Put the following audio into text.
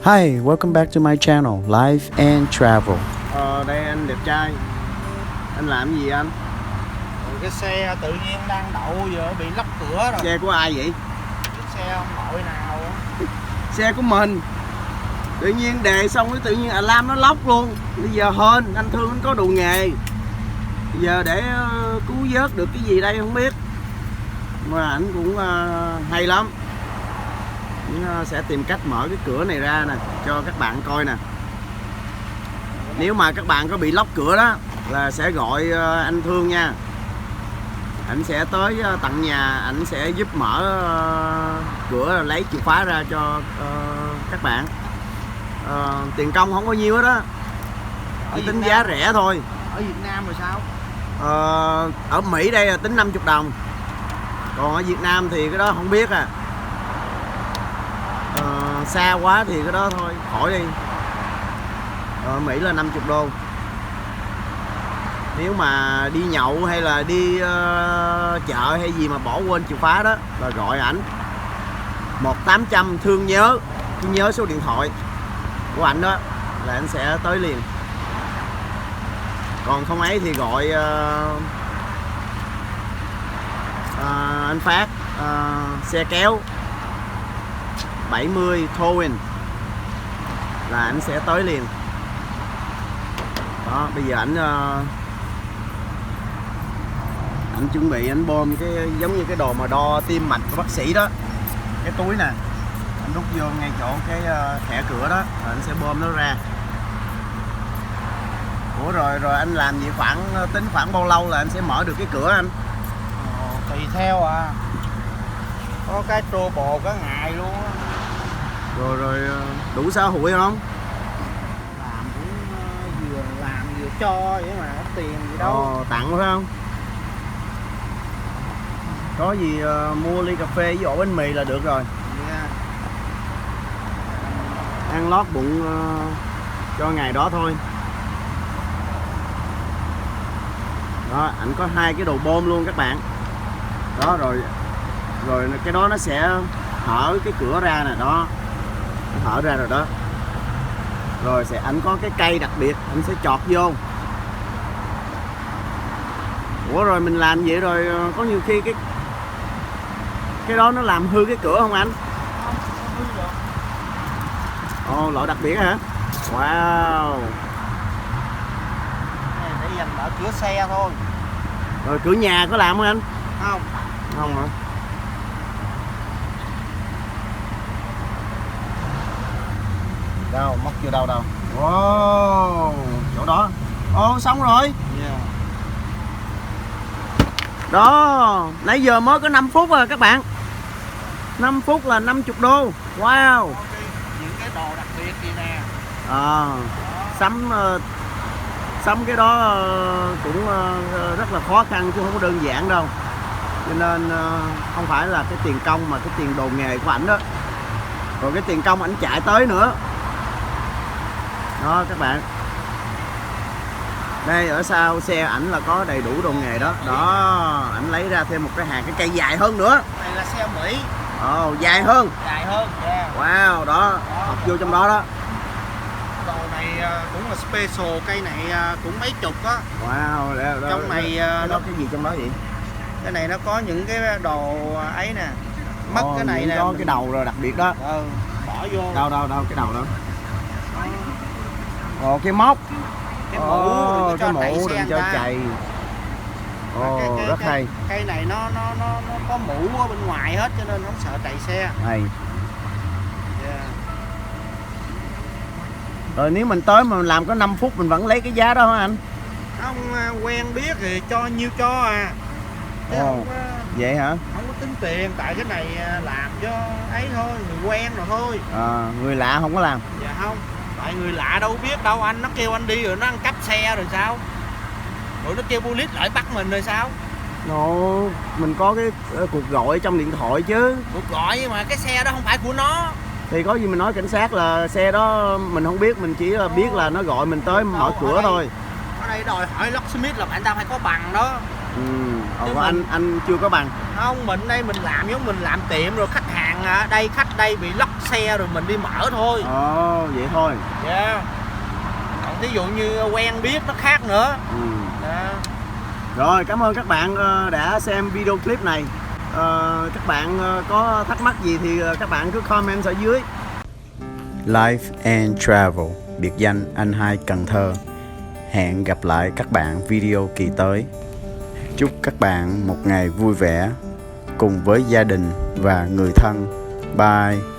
Hi, welcome back to my channel, Life and Travel. Đây anh đẹp trai. Anh làm gì anh? Cái xe tự nhiên đang đậu giờ bị lắp cửa rồi. Xe của ai vậy? Chiếc xe ông nội nào á. Xe của mình. Tự nhiên đề xong cái tự nhiên alarm nó lóc luôn. Bây giờ hên, anh Thương anh có đồ nghề. Bây giờ để cứu vớt được cái gì đây không biết. Mà anh cũng hay lắm. Anh sẽ tìm cách mở cái cửa này ra nè cho các bạn coi nè. Nếu mà các bạn có bị lóc cửa đó là sẽ gọi anh Thương nha. Anh sẽ tới tận nhà, anh sẽ giúp mở cửa, lấy chìa khóa ra cho các bạn. Tiền công không có nhiêu hết á, chỉ tính giá rẻ thôi. Ở Việt Nam rồi sao? Ở Mỹ đây là tính 50 đồng, còn ở Việt Nam thì cái đó không biết à. Xa quá thì cái đó thôi, khỏi đi. Ở Mỹ là 50 đô. Nếu mà đi nhậu hay là đi chợ hay gì mà bỏ quên chìa khóa đó là gọi ảnh 1-800 Thương nhớ số điện thoại của ảnh đó là anh sẽ tới liền. Còn không ấy thì gọi anh Phát xe kéo 70 Towing là anh sẽ tới liền. Đó, bây giờ anh chuẩn bị anh bơm cái giống như cái đồ mà đo tim mạch của bác sĩ đó, cái túi nè, anh đút vô ngay chỗ cái thẻ cửa đó rồi anh sẽ bơm nó ra. Ủa rồi anh làm gì tính khoảng bao lâu là anh sẽ mở được cái cửa anh? Tùy theo à, có cái turbo cả ngày luôn á. Rồi đủ xã hội không? Làm cũng vừa làm vừa cho vậy mà tiền gì đâu. Tặng phải không? Có gì mua ly cà phê với ổ bánh mì là được rồi. Yeah. Ăn lót bụng cho ngày đó thôi. Đó, ảnh có hai cái đồ bơm luôn các bạn. Đó rồi cái đó nó sẽ hở cái cửa ra nè, đó. Nó hở ra rồi đó. Rồi ảnh có cái cây đặc biệt, anh sẽ chọt vô. Ủa rồi mình làm vậy rồi có nhiều khi cái đó nó làm hư cái cửa không anh? Ồ, loại đặc biệt hả? Wow. Này để dành mở cửa xe thôi. Rồi cửa nhà có làm không anh? Không. Không hả? Đâu, móc chưa đâu. Wow, chỗ đó. Ồ, xong rồi. Yeah. Đó, nãy giờ mới có 5 phút rồi các bạn. 5 phút là 50 đô. Wow. Những cái đồ đặc biệt gì nè. Sắm cái đó cũng rất là khó khăn chứ không có đơn giản đâu. Cho nên không phải là cái tiền công mà cái tiền đồ nghề của ảnh đó. Rồi cái tiền công ảnh chạy tới nữa. Đó các bạn. Đây ở sau xe ảnh là có đầy đủ đồ nghề đó. Đó, ảnh lấy ra thêm một cái hàng, cái cây dài hơn nữa. Này là xe Mỹ. Dài hơn. Dài hơn. Yeah. Wow, đó, học vô trong đó đó. Đồ này cũng là special, cây này cũng mấy chục á. Wow, trong này nó cái gì trong đó vậy? Cái này nó có những cái đồ ấy nè. Mất cái này nè. Có cái đầu rồi đặc biệt đó. Bỏ vô. Đâu cái đầu đó. Cái móc. Cái mũ cái mũ đừng cho chày. Rất hay. Cây này nó có mũ ở bên ngoài hết cho nên không sợ chạy xe. Hay. Yeah. Rồi nếu mình tới mà mình làm có 5 phút mình vẫn lấy cái giá đó hả anh? Không quen biết thì cho nhiêu cho à. Chứ vậy hả? Không có tính tiền, tại cái này làm cho ấy thôi, người quen rồi thôi. Người lạ không có làm. Dạ không, tại người lạ đâu biết đâu anh, nó kêu anh đi rồi nó ăn cắp xe rồi sao? Rồi nó kêu police lại bắt mình rồi sao? Mình có cái cuộc gọi trong điện thoại chứ. Cuộc gọi nhưng mà cái xe đó không phải của nó. Thì có gì mình nói cảnh sát là xe đó mình không biết, mình chỉ biết là nó gọi mình tới mở cửa thôi. Ở đây đòi hỏi locksmith là bạn ta phải có bằng đó. Chứ anh chưa có bằng. không, mình đây mình làm giống mình làm tiệm rồi khách hàng ở đây, khách đây bị lóc xe rồi mình đi mở thôi. Vậy thôi. Dạ. Còn thí dụ như quen biết nó khác nữa. Dạ. Rồi, cảm ơn các bạn đã xem video clip này. Các bạn có thắc mắc gì thì các bạn cứ comment ở dưới. Life and Travel, biệt danh anh hai Cần Thơ. Hẹn gặp lại các bạn video kỳ tới. Chúc các bạn một ngày vui vẻ cùng với gia đình và người thân. Bye.